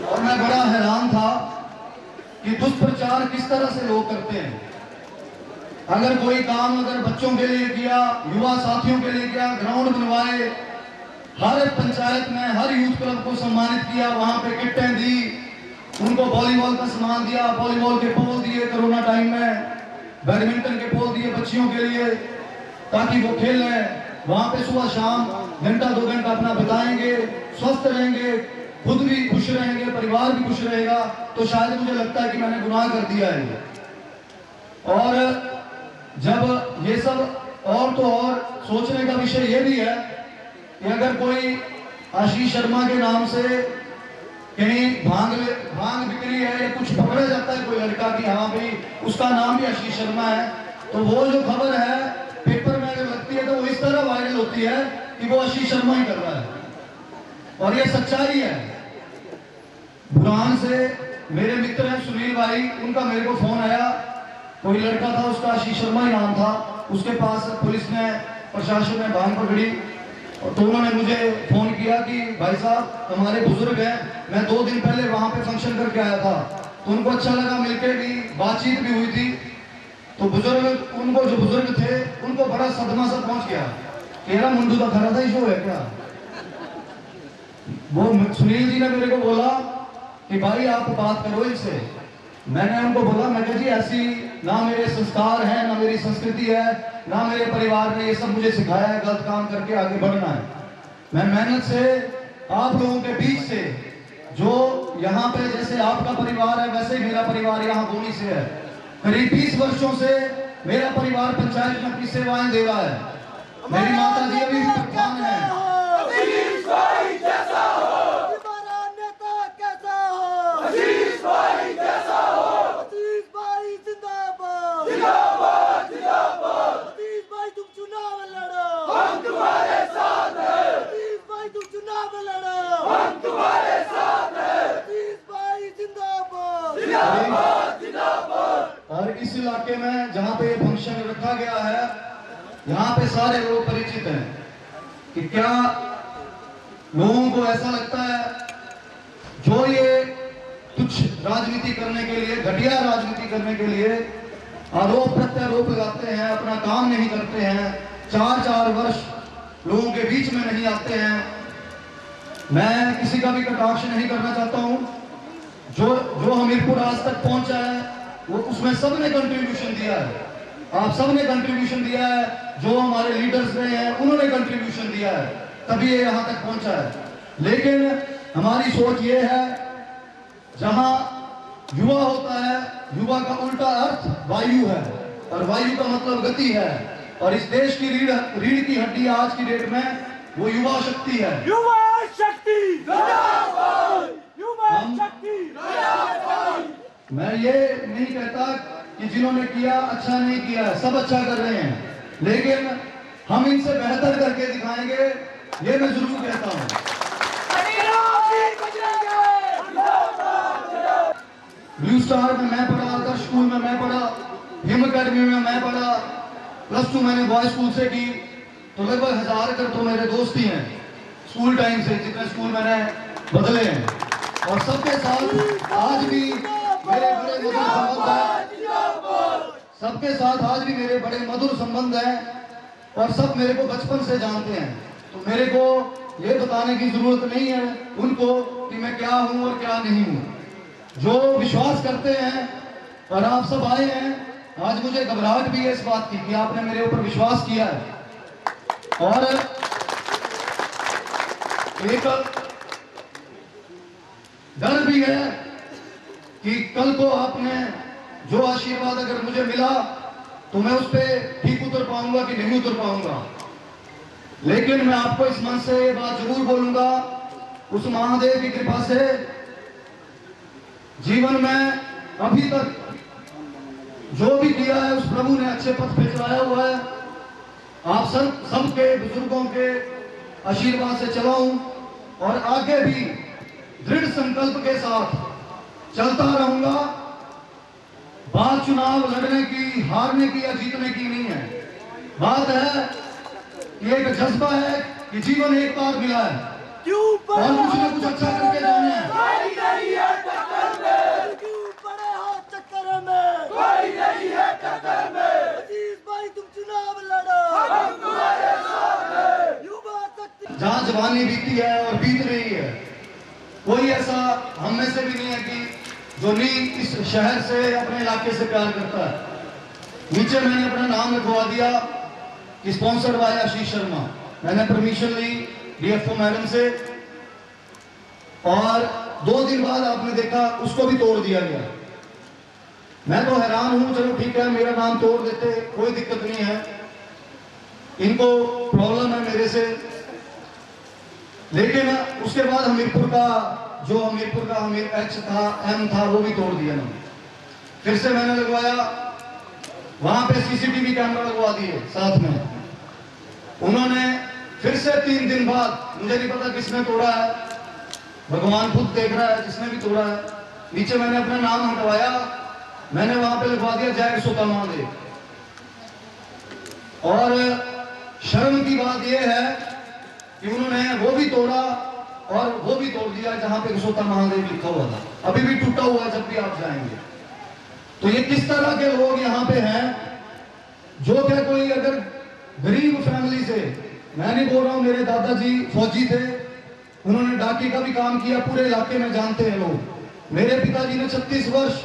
और मैं बड़ा हैरान था कि दुष्प्रचार किस तरह से लोग करते हैं। अगर कोई काम अगर बच्चों के लिए किया, युवा साथियों के लिए किया, ग्राउंड बनवाए, हर पंचायत में हर यूथ क्लब को सम्मानित किया, वहां पे किटें दी, उनको वॉलीबॉल का सामान दिया, वॉलीबॉल के पोल दिए, कोरोना टाइम में बैडमिंटन के पोल दिए बच्चियों के लिए ताकि वो खेलें, वहां पे सुबह शाम घंटा 2 घंटा अपना बिताएंगे, स्वस्थ रहेंगे, खुद भी खुश रहेंगे, परिवार भी खुश रहेगा। तो शायद मुझे लगता है कि मैंने गुनाह कर दिया है। और जब ये सब और तो और सोचने का विषय ये भी है कि अगर कोई आशीष शर्मा के नाम से कहीं भांग बिक्री है या कुछ पकड़ा जाता है कोई लड़का कि हाँ भाई उसका नाम भी आशीष शर्मा है, तो वो जो खबर है पेपर में अगर लगती है तो वो इस तरह वायरल होती है कि वो आशीष शर्मा ही कर रहा है, और ये सच्चाई है। बुरहान से मेरे मित्र हैं सुनील भाई, उनका मेरे को फोन आया, कोई लड़का था उसका आशीष शर्मा ही नाम था, उसके पास पुलिस ने प्रशासन ने भांग पकड़ी, और तो उन्होंने मुझे फोन किया कि भाई साहब हमारे बुजुर्ग हैं, मैं 2 दिन पहले वहां पे फंक्शन करके आया था, तो उनको अच्छा लगा, मिलके भी बातचीत भी हुई थी, तो बुजुर्ग उनको जो बुजुर्ग थे उनको बड़ा सदमा सा पहुंच गया कि यार मुंडू का खरा था शो है क्या। वो सुनील जी ने मेरे को बोला कि भाई आप बात करो इनसे। मैंने उनको बोला, मैं कहा जी ऐसी ना मेरे संस्कार हैं, ना मेरी संस्कृति है, ना मेरे परिवार ने ये सब मुझे सिखाया है गलत काम करके आगे बढ़ना है। मैं मेहनत से आप लोगों के बीच से, जो यहाँ पे जैसे आपका परिवार है वैसे ही मेरा परिवार यहाँ गोनी से है, करीब 20 वर्षों से मेरा परिवार पंचायत में अपनी सेवाएं दे रहा है। मेरी माता जी अभी भी प्रधान है। और इस इलाके में जहाँ पे ये फंक्शन रखा गया है, यहाँ पे सारे लोग परिचित हैं कि क्या लोगों को ऐसा लगता है जो ये कुछ राजनीति करने के लिए, घटिया राजनीति करने के लिए आरोप प्रत्यारोप लगाते हैं, अपना काम नहीं करते हैं, 4-4 वर्ष लोगों के बीच में नहीं आते हैं। मैं किसी का भी कटाक्ष नहीं करना चाहता हूं। जो हमीरपुर आज तक पहुंचा है वो उसमें सबने कंट्रीब्यूशन दिया है, आप सबने कंट्रीब्यूशन दिया है, जो हमारे लीडर्स रहे हैं उन्होंने कंट्रीब्यूशन दिया है, तभी ये यहाँ तक पहुंचा है। लेकिन हमारी सोच ये है, जहां युवा होता है, युवा का उल्टा अर्थ वायु है, और वायु का मतलब गति है, और इस देश की रीढ़ की हड्डी आज की डेट में वो युवा शक्ति है। युवा शक्ति जिंदाबाद, युवा शक्ति जिंदाबाद। मैं ये नहीं कहता कि जिन्होंने किया अच्छा नहीं किया, सब अच्छा कर रहे हैं, लेकिन हम इनसे बेहतर करके दिखाएंगे, ये मैं जरूर कहता हूँ। ब्लू स्टार में मैं पढ़ा, आदर्श स्कूल में मैं पढ़ा, हिम अकेडमी में मैं पढ़ा, +2 मैंने बॉय स्कूल से की, तो लगभग 1000 कर तो मेरे दोस्त ही हैं स्कूल टाइम से, जितने स्कूल मैंने बदले हैं, और सबके साथ आज भी मेरे बड़े मधुर संबंध हैं, सबके साथ आज भी मेरे बड़े मधुर संबंध हैं, और सब मेरे को बचपन से जानते हैं, तो मेरे को ये बताने की जरूरत नहीं है उनको कि मैं क्या हूं और क्या नहीं हूं। जो विश्वास करते हैं, और आप सब आए हैं, आज मुझे घबराहट भी है इस बात की कि आपने मेरे ऊपर विश्वास किया है, और एक डर भी है कि कल को आपने जो आशीर्वाद अगर मुझे मिला तो मैं उस पर ठीक उतर पाऊंगा कि नहीं उतर पाऊंगा। लेकिन मैं आपको इस मन से ये बात जरूर बोलूंगा, उस महादेव की कृपा से जीवन में अभी तक जो भी किया है उस प्रभु ने अच्छे पथ पे चलाया हुआ है। आप सबके बुजुर्गों के आशीर्वाद से चला हूं, और आगे भी दृढ़ संकल्प के साथ चलता रहूंगा। बात चुनाव लड़ने की, हारने की या जीतने की नहीं है, बात है कि एक जज्बा है कि जीवन एक बार मिला है और कुछ न कुछ अच्छा करके जाना है। जहाँ जवानी बीती है और बीत रही है, कोई ऐसा हम में से भी नहीं है कि जो नहीं इस शहर से, अपने इलाके से प्यार करता है। नीचे मैंने अपना नाम लिखवा दिया कि स्पॉन्सर्ड बाय आशीष शर्मा। मैंने परमिशन ली डीएफओ मैडम से, और 2 दिन बाद आपने देखा उसको भी तोड़ दिया गया। मैं तो हैरान हूं। चलो ठीक है, मेरा नाम तोड़ देते, कोई दिक्कत नहीं है, इनको प्रॉब्लम है मेरे से। लेकिन उसके बाद हमीरपुर का हमीर एच था, एम था, वो भी तोड़ दिया ना। फिर से मैंने लगवाया, वहां पे सीसीटीवी कैमरा लगवा दिए साथ में। उन्होंने फिर से 3 दिन बाद, मुझे नहीं पता किसने तोड़ा है, भगवान खुद देख रहा है जिसने भी तोड़ा है। नीचे मैंने अपना नाम हटवाया, मैंने वहां पे लिखवा दिया जय सोता महादेव। और शर्म की बात यह है कि उन्होंने वो भी तोड़ा और वो भी तोड़ दिया जहां पे सोता महादेव लिखा हुआ था, अभी भी टूटा हुआ है जब भी आप जाएंगे। तो ये किस तरह के लोग यहाँ पे हैं, जो क्या कोई अगर गरीब फैमिली से, मैं नहीं बोल रहा हूं, मेरे दादाजी फौजी थे, उन्होंने डाकी का भी काम किया, पूरे इलाके में जानते हैं लोग। मेरे पिताजी ने 36 वर्ष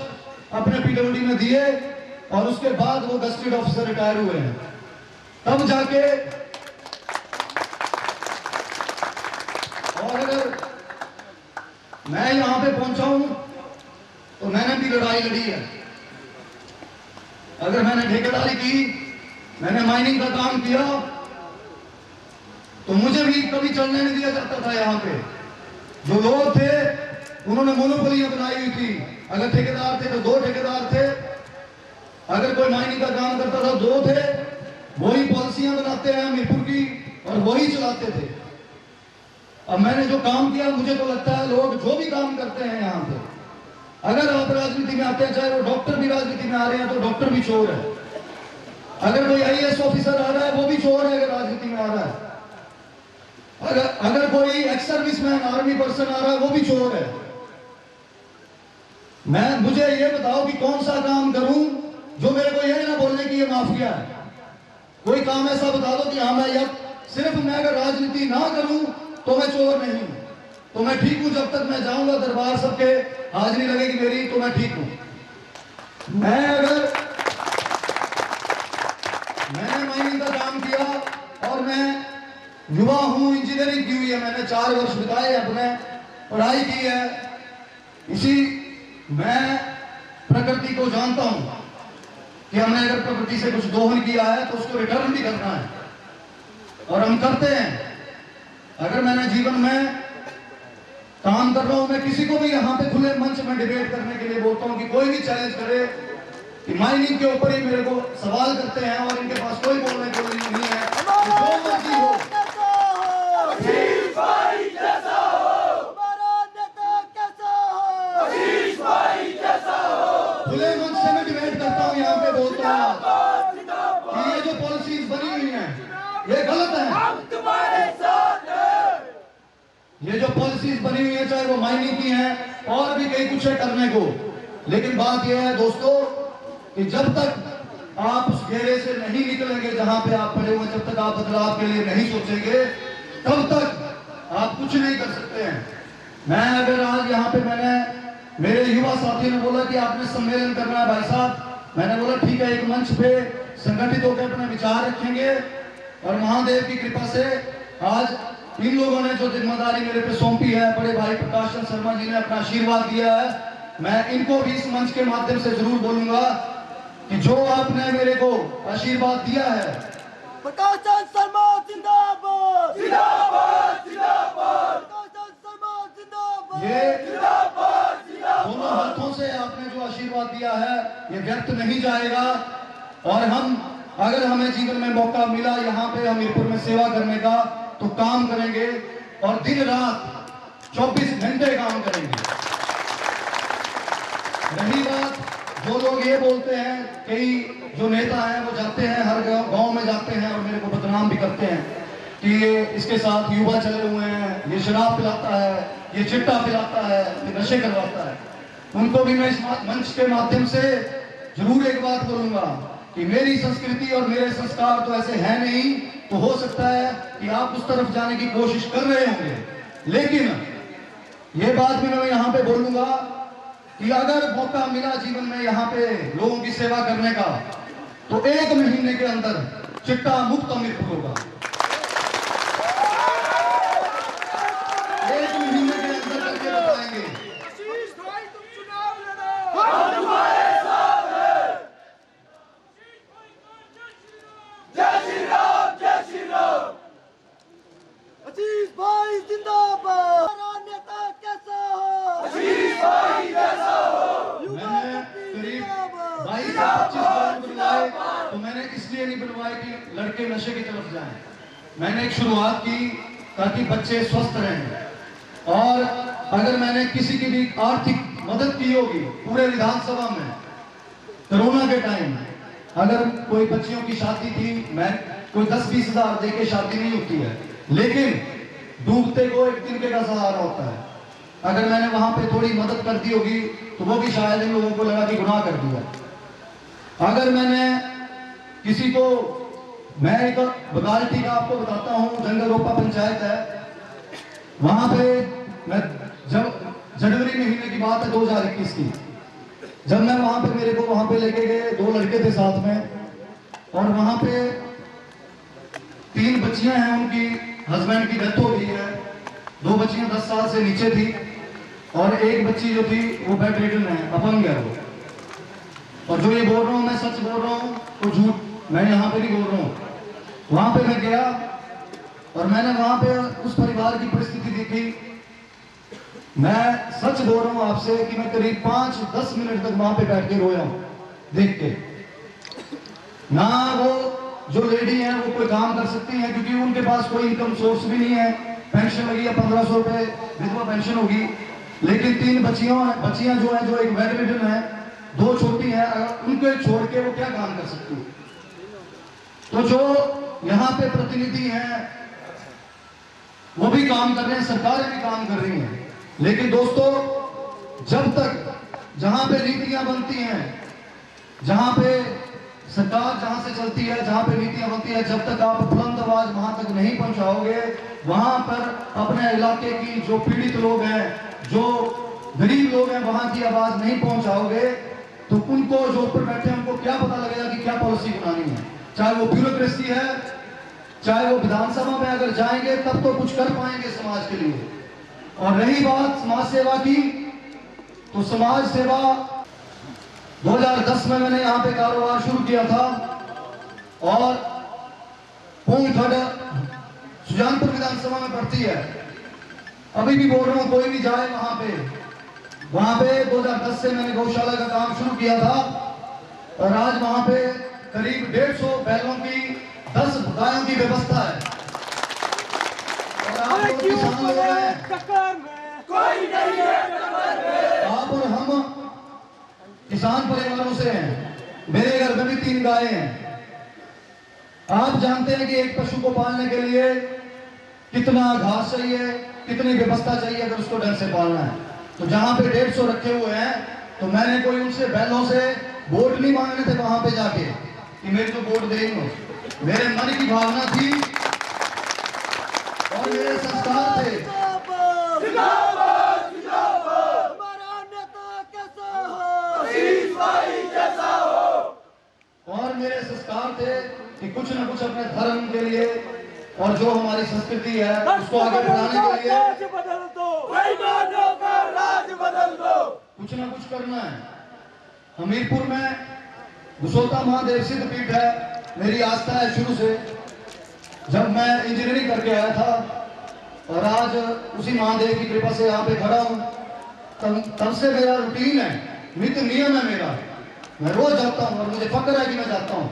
अपने पीडब्ल्यूडी में दिए और उसके बाद वो गस्टेड ऑफिसर रिटायर हुए हैं, तब जाके। और अगर मैं यहां पे पहुंचा हूं तो मैंने भी लड़ाई लड़ी है। अगर मैंने ठेकेदारी की, मैंने माइनिंग का काम किया, तो मुझे भी कभी चलने नहीं दिया जाता था। यहाँ पे जो लोग थे उन्होंने मोनोपोलियां बनाई हुई थी। अगर ठेकेदार थे तो 2 ठेकेदार थे, अगर कोई माइनिंग का काम करता था 2 थे। वही पॉलिसियां बनाते हैं हमीरपुर की और वही चलाते थे। अब मैंने जो काम किया, मुझे तो लगता है लोग जो भी काम करते हैं यहाँ पे, अगर आप राजनीति में आते हैं, चाहे वो डॉक्टर भी राजनीति में आ रहे हैं तो डॉक्टर भी चोर है। अगर कोई आईएएस ऑफिसर आ रहा है वो भी चोर है अगर राजनीति में आ रहा है। अगर कोई एक्स सर्विसमैन आर्मी पर्सन आ रहा है वो भी चोर है। मुझे ये बताओ कि कौन सा काम करूं जो मेरे को ये ना बोलने की ये माफिया है। कोई काम ऐसा बता दो कि हाँ मैं सिर्फ मैं अगर राजनीति ना करूं तो मैं चोर नहीं हूं, तो मैं ठीक हूं। जब तक मैं जाऊंगा दरबार सबके हाजिरी लगेगी मेरी तो मैं ठीक हूं। मैंने माइनिंग का काम किया और मैं युवा हूं, इंजीनियरिंग की हुई है, मैंने 4 वर्ष बिताए अपने, पढ़ाई की है। मैं प्रकृति को जानता हूं कि हमने अगर प्रकृति से कुछ दोहन किया है तो उसको रिटर्न भी करना है, और हम करते हैं। अगर मैंने जीवन में काम कर रहा हूं, मैं किसी को भी यहाँ पे खुले मंच में डिबेट करने के लिए बोलता हूं कि कोई भी चैलेंज करे कि माइनिंग के ऊपर ही मेरे को सवाल करते हैं और इनके पास कोई बोलने को नहीं है, जो मर्जी हो। खुले मंच से मैं डिबेट करता हूं, यहाँ पे बोलता हूं कि ये जो पॉलिसीज बनी हुई हैं ये गलत है। ये जो पॉलिसीज बनी हुई है, चाहे वो माइनिंग की हैं और भी कई कुछ है करने को, लेकिन बात यह है दोस्तों कि जब तक आप उस घेरे से नहीं निकलेंगे जहां पे आप पड़े हुए, जब तक आप बदलाव के लिए नहीं सोचेंगे, तब तक आप कुछ नहीं कर सकते हैं। मैं अगर आज यहाँ पे मेरे युवा साथी ने बोला कि आपने सम्मेलन करना है भाई साहब, मैंने बोला ठीक है, एक मंच पे संगठित होकर अपने विचार रखेंगे, और महादेव की कृपा से आज इन लोगों ने जो जिम्मेदारी मेरे पे सौंपी है, बड़े भाई प्रकाश चंद शर्मा जी ने अपना आशीर्वाद दिया है, मैं इनको भी इस मंच के माध्यम से जरूर बोलूंगा कि जो आपने मेरे को आशीर्वाद दिया है, प्रकाश चंद शर्मा जिंदाबाद, जिंदाबाद, जिंदाबाद, प्रकाश चंद शर्मा जिंदाबाद, ये जिंदाबाद, दोनों हाथों से आपने जो आशीर्वाद दिया है ये व्यर्थ नहीं जाएगा। और अगर हमें जीवन में मौका मिला यहाँ पे हमीरपुर में सेवा करने का तो काम करेंगे, और दिन रात 24 घंटे काम करेंगे। रही बात, जो लोग ये बोलते हैं, कई जो नेता हैं वो जाते हैं हर गांव में जाते हैं और मेरे को बदनाम भी करते हैं कि ये इसके साथ युवा चले हुए हैं, ये शराब पिलाता है, ये चिट्टा पिलाता है, ये नशे करवाता है। उनको भी मैं इस मंच के माध्यम से जरूर एक बात बोलूंगा कि मेरी संस्कृति और मेरे संस्कार तो ऐसे हैं नहीं, तो हो सकता है कि आप उस तरफ जाने की कोशिश कर रहे होंगे, लेकिन ये बात भी मैं यहाँ पे बोलूंगा कि अगर मौका मिला जीवन में यहाँ पे लोगों की सेवा करने का, तो 1 महीने के अंदर चिट्टा मुक्त हमीरपुर होगा। 1 महीने के अंदर करके बताएंगे। तुम्हारे साथ लड़के नशे की तरफ जाएं। मैंने एक शुरुआत की ताकि बच्चे स्वस्थ रहें। और अगर मैंने किसी की भी आर्थिक मदद की होगी पूरे विधानसभा में कोरोना के टाइम, अगर कोई बच्चियों की शादी थी, मैं कोई 10-20 हजार दे के शादी नहीं होती है, लेकिन डूबते को एक तिनके का सहारा होता है। अगर मैंने वहां पे थोड़ी मदद कर दी होगी तो वो भी शायद इन लोगों को लगा कि गुनाह कर दिया। अगर मैंने किसी को, मैं एक बगालटी का आपको बताता हूँ, जंगल रोपा पंचायत है, वहां पे मैं जब जनवरी महीने की बात है 2021 की, जब मैं वहां पे, मेरे को वहां पे लेके गए, 2 लड़के थे साथ में, और वहां पे 3 बच्चियां हैं, उनकी हस्बैंड की डेथ हो गई है, 2 बच्चियां 10 साल से नीचे थी, और एक बच्ची जो थी वो बेड रिडन है, अपंग है वो। और जो ये बोल रहा हूँ मैं सच बोल रहा हूँ, तो झूठ मैं यहाँ पे नहीं बोल रहा हूँ। वहां पे मैं गया और मैंने वहां पे उस परिवार की परिस्थिति देखी। मैं सच बोल रहा हूँ आपसे कि मैं करीब 5-10 मिनट तक वहां पे बैठ के रोया हूँ देख के। ना वो जो लेडी है वो कोई काम कर सकती है, क्योंकि उनके पास कोई इनकम सोर्स भी नहीं है। पेंशन लगी है 1500 रुपए, विधवा पेंशन होगी, लेकिन 3 बच्चियां जो है, जो एक बेड रिडन है, 2 छोटी है, उनको छोड़ के वो क्या काम कर सकती है। तो जो यहाँ पे प्रतिनिधि हैं वो भी काम कर रहे हैं, सरकारें भी काम कर रही हैं, लेकिन दोस्तों जब तक जहां पे नीतियां बनती हैं, जहां पे सरकार जहां से चलती है, जहां पे नीतियां बनती है, जब तक आप बुलंद आवाज वहां तक नहीं पहुंचाओगे, वहां पर अपने इलाके की जो पीड़ित लोग हैं, जो गरीब लोग हैं, वहां की आवाज नहीं पहुंचाओगे, तो उनको जो ऊपर बैठे हैं उनको क्या पता लगेगा कि क्या पॉलिसी बनानी है। चाहे वो ब्यूरोक्रेसी है, चाहे वो विधानसभा में अगर जाएंगे तब तो कुछ कर पाएंगे समाज के लिए। और रही बात समाज सेवा की, तो समाज सेवा 2010 में मैंने यहाँ पे कारोबार शुरू किया था, और पूंखड सुजानपुर विधानसभा में पड़ती है। अभी भी बोल रहा हूँ, कोई भी जाए वहां पे 2010 से मैंने गौशाला का काम शुरू किया था, और आज वहां पे करीब 150 बैलों की 10 गायों की व्यवस्था है। और आप लोग किसान लोग हैं, कोई नहीं है टक्कर में। आप और हम किसान परिवारों से हैं। मेरे घर में भी 3 गायें हैं। आप जानते हैं कि एक पशु को पालने के लिए कितना घास चाहिए, कितनी व्यवस्था चाहिए अगर उसको ढंग से पालना है। तो जहां पे 150 रखे हुए हैं, तो मैंने कोई उनसे बैलों से वोट नहीं मांगने थे वहां पे जाके कि मेरे को वोट देंगे। मेरे मन की भावना थी और मेरे संस्कार थे। और मेरे संस्कार थे कि कुछ न कुछ अपने धर्म के लिए और जो हमारी संस्कृति है उसको आगे बढ़ाने के लिए कुछ न कुछ करना है। हमीरपुर में घुसोता महादेव सिद्ध पीठ है, मेरी आस्था है शुरू से। जब मैं इंजीनियरिंग करके आया था और आज उसी महादेव की कृपा से यहाँ पे खड़ा हूँ, तब से मेरा रूटीन है, नित्य नियम है मेरा। मैं रोज जाता हूँ और मुझे फक्र है कि मैं जाता हूँ।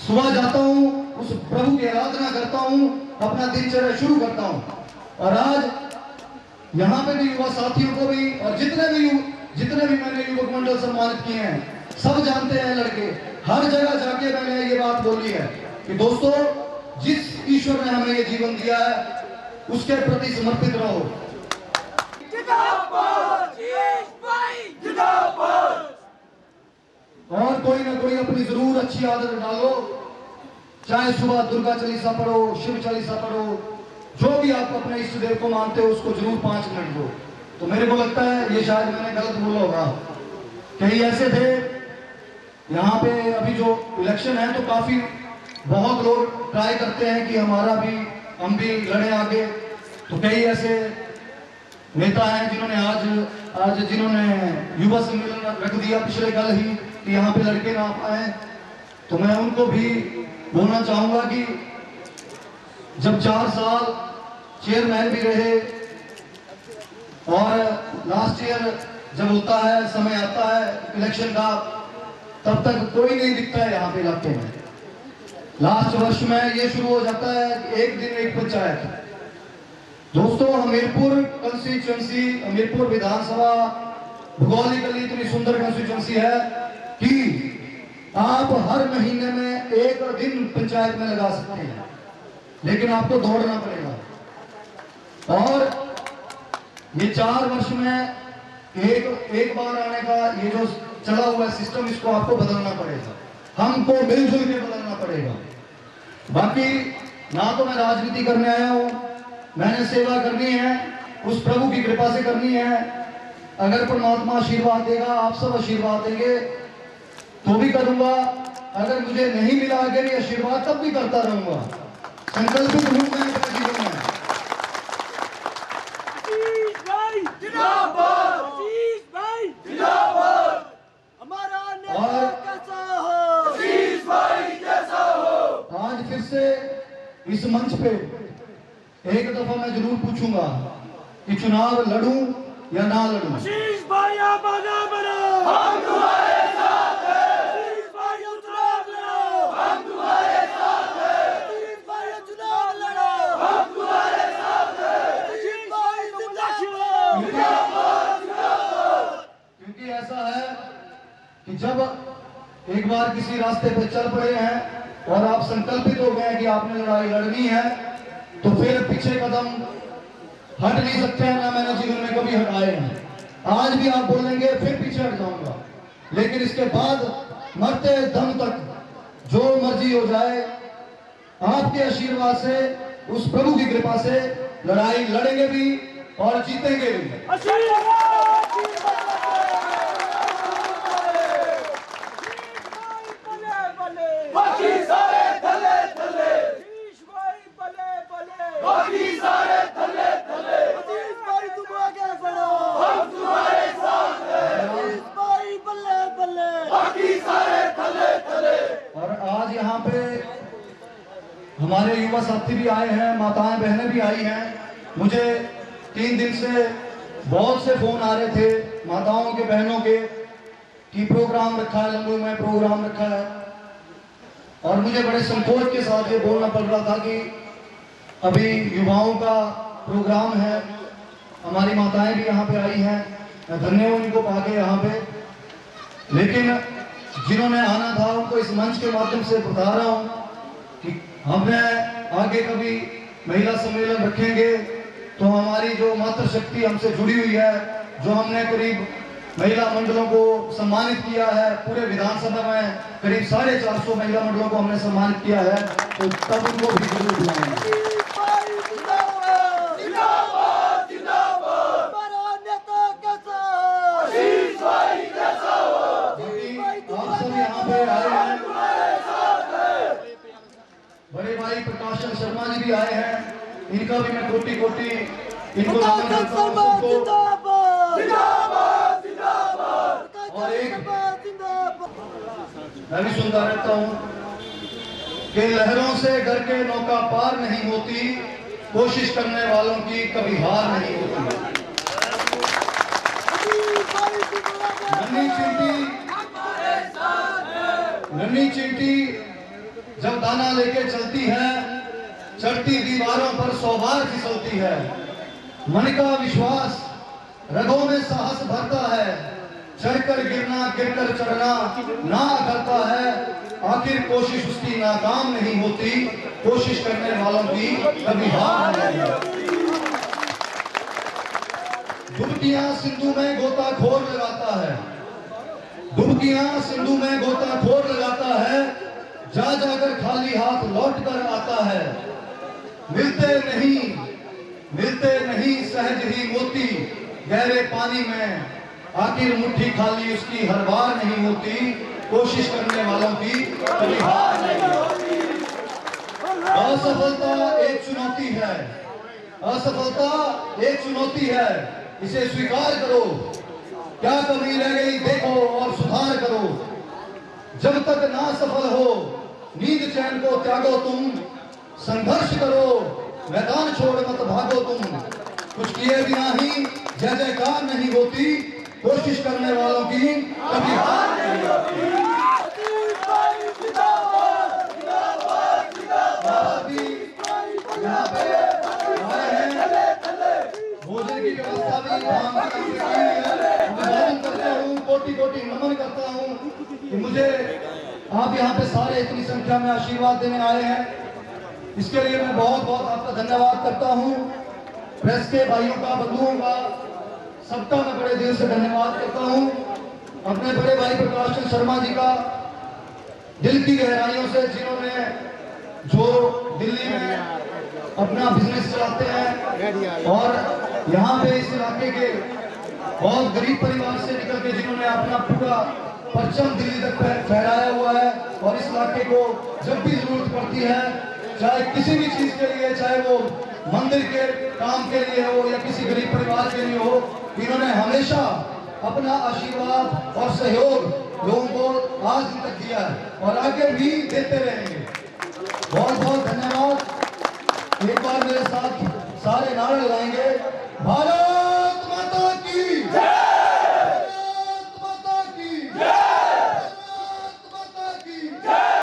सुबह जाता हूँ, उस प्रभु की आराधना करता हूँ, अपना दिनचर्या शुरू करता हूँ। और आज यहाँ पे भी युवा साथियों को भी और जितने भी मैंने युवक मंडल सम्मानित किए हैं, सब जानते हैं लड़के। हर जगह जाके मैंने ये बात बोली है कि दोस्तों, जिस ईश्वर ने हमें ये जीवन दिया है उसके प्रति समर्पित रहो। और कोई ना कोई अपनी जरूर अच्छी आदत डालो, चाहे सुबह दुर्गा चालीसा पढ़ो, शिव चालीसा पढ़ो, जो भी आप अपने इष्ट देव को मानते हो उसको जरूर 5 मिनट दो। तो मेरे को लगता है ये शायद मैंने गलत बोला होगा। कई ऐसे थे यहाँ पे, अभी जो इलेक्शन है तो काफी बहुत लोग ट्राई करते हैं कि हम भी लड़े आगे। तो कई ऐसे नेता हैं जिन्होंने जिन्होंने युवा सम्मेलन रख दिया पिछले कल ही कि यहाँ पे लड़के ना आ पाए। तो मैं उनको भी बोलना चाहूंगा कि जब 4 साल चेयरमैन भी रहे और लास्ट ईयर जब होता है, समय आता है इलेक्शन का, तब तक कोई नहीं दिखता है यहाँ पे इलाके में। लास्ट वर्ष में ये शुरू हो जाता है कि एक दिन एक पंचायत। दोस्तों, हमीरपुर कंस्टिट्यूंसी, हमीरपुर विधानसभा भौगोलिकली इतनी सुंदर कंस्टिट्यूंसी है कि आप हर महीने में एक दिन पंचायत में लगा सकते हैं, लेकिन आपको दौड़ना पड़ेगा। और ये 4 वर्ष में एक बार आने का ये जो चला हुआ सिस्टम, इसको आपको बदलना पड़ेगा, हमको मिलजुल के बदलना पड़ेगा। बाकी ना तो मैं राजनीति करने आया हूं, मैंने सेवा करनी है, उस प्रभु की कृपा से करनी है। अगर परमात्मा आशीर्वाद देगा, आप सब आशीर्वाद देंगे तो भी करूंगा, अगर मुझे नहीं मिला आगे भी आशीर्वाद तब भी करता रहूंगा। संकल्पित हूं मैं अपने जीवन में। आज फिर से इस मंच पे एक दफा मैं जरूर पूछूंगा कि चुनाव लड़ूं या ना लड़ूं। आशीष भाई आप आगे बढ़ो, हम तुम्हारे साथ हैं। आशीष भाई चुनाव लड़ो, हम तुम्हारे साथ हैं। आशीष भाई चुनाव लड़ो, हम तुम्हारे साथ हैं। आशीष भाई जिंदाबाद, जिंदाबाद। क्योंकि ऐसा है कि जब एक बार किसी रास्ते पे चल पड़े हैं और आप संकल्पित हो गए कि आपने लड़ाई लड़नी है, तो फिर पीछे कदम हट नहीं सकते हैं, ना मैंने जीवन में कभी हटाए हैं। आज भी आप बोलेंगे फिर पीछे हट जाऊंगा, लेकिन इसके बाद मरते दम तक जो मर्जी हो जाए, आपके आशीर्वाद से, उस प्रभु की कृपा से लड़ाई लड़ेंगे भी और जीतेंगे भी। बाकी सारे थले थले, आशीष भाई बले बले, बाकी सारे थले थले। आशीष भाई तुम आगे बढ़ो, हम तुम्हारे साथ हैं। आशीष भाई बल्ले बल्ले, बाकी सारे थले थले। और आज यहाँ पे हमारे युवा साथी भी आए हैं, माताएं बहनें भी आई हैं। मुझे 3 दिन से बहुत से फोन आ रहे थे माताओं के, बहनों के, कि प्रोग्राम रखा है, लंगू में प्रोग्राम रखा है। और मुझे बड़े संकोच के साथ ये बोलना पड़ रहा था कि अभी युवाओं का प्रोग्राम है, हमारी माताएं भी यहाँ पे आई हैं, मैं धन्य हूँ उनको पाके यहाँ पे। लेकिन जिन्होंने आना था उनको इस मंच के माध्यम से बता रहा हूँ कि हमें आगे कभी महिला सम्मेलन रखेंगे तो हमारी जो मातृशक्ति हमसे जुड़ी हुई है, जो हमने करीब महिला मंडलों को सम्मानित किया है, पूरे विधानसभा में करीब 450 महिला मंडलों को हमने सम्मानित किया है, तो तब उनको भी जरूर बुलाएंगे। आप सब यहाँ पे आए हैं, बड़े भाई प्रकाशन शर्मा जी भी आए हैं, इनका भी मैं कोटि कोटि इनको नमन करता हूं सबको। और एक मैं भी सुनता रहता हूं कि लहरों से डर के नौका पार नहीं होती, कोशिश करने वालों की कभी हार नहीं होती। नन्ही चींटी जब दाना लेके चलती है, चढ़ती दीवारों पर 100 बार फिसलती है। मन का विश्वास रगों में साहस भरता है, चढ़कर गिरना गिरकर चढ़ना ना करता है। आखिर कोशिश उसकी नाकाम नहीं होती, कोशिश करने वालों की कभी हार नहीं होती। डुबकियां सिंधु में गोताखोर लगाता है, डुबकियां सिंधु में गोताखोर लगाता है, जा जाकर खाली हाथ लौट कर आता है। मिलते नहीं सहज ही मोती, गहरे पानी में आखिर मुट्ठी खाली उसकी हर बार नहीं होती, कोशिश करने वालों की कभी हार नहीं होती। असफलता एक चुनौती है, असफलता एक चुनौती है, इसे स्वीकार करो। क्या कमी रह गई देखो और सुधार करो। जब तक ना सफल हो नींद चैन को त्यागो तुम, संघर्ष करो मैदान छोड़ मत भागो तुम। कुछ किए बिना ही जय जयकार नहीं होती, कोशिश करने वालों की कभी हार नहीं होती। काम करता हूँ, कोटि कोटि नमन करता हूँ कि मुझे आप यहाँ पे सारे इतनी संख्या में आशीर्वाद देने आए हैं, इसके लिए मैं बहुत बहुत आपका धन्यवाद करता हूँ। प्रेस के भाइयों का, बंधुओं का, सबका मैं बड़े दिल से धन्यवाद करता हूँ। अपने बड़े भाई प्रकाश चंद्र शर्मा जी का दिल की गहराइयों से, जिन्होंने जो दिल्ली में अपना बिजनेस चलाते हैं और यहाँ पे इस इलाके के बहुत गरीब परिवार से निकल के जिन्होंने अपना पूरा परचम दिल्ली तक फहराया हुआ है, और इस इलाके को जब भी जरूरत पड़ती है, चाहे किसी भी चीज के लिए, चाहे वो मंदिर के काम के लिए हो या किसी गरीब परिवार के लिए हो, इन्होंने हमेशा अपना आशीर्वाद और सहयोग लोगों को आज तक दिया है और आगे भी देते रहेंगे। बहुत बहुत धन्यवाद। एक बार मेरे साथ सारे नारे लगाएंगे, भारत